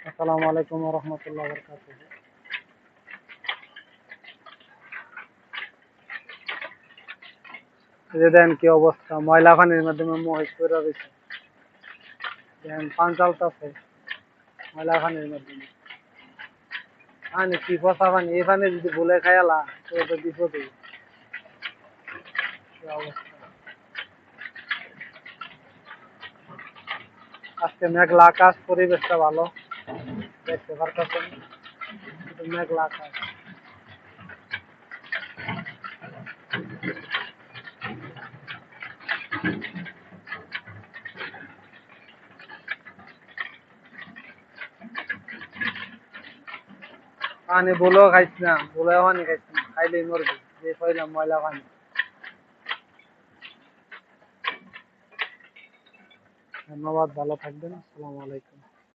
আসসালামু আলাইকুম ওয়া রাহমাতুল্লাহি ওয়া বারাকাতুহু। এই যে দেখেন কি অবস্থা, ময়লা পানির মাধ্যমে মহিষ পইড়া রইছে। দেখেন পান চালতাছে ময়লা পানির মাধ্যমে। পানি কি পচা পানি, এই পানি যদি বলে খায়ালা তো বিপদই। কি অবস্থা। আজকে মেঘলা আকাশ, পরিবেশটা ভালো, দেখতে পারতেছেন শুধু মেঘলা আকাশ। পানি বলেও খাইছি না, বলেও পানি খাইছি না, খাইলেই মরবে, যে পাইলাম ময়লা পানি। ধন্যবাদ, ভালো থাকবেন, আসসালামু আলাইকুম।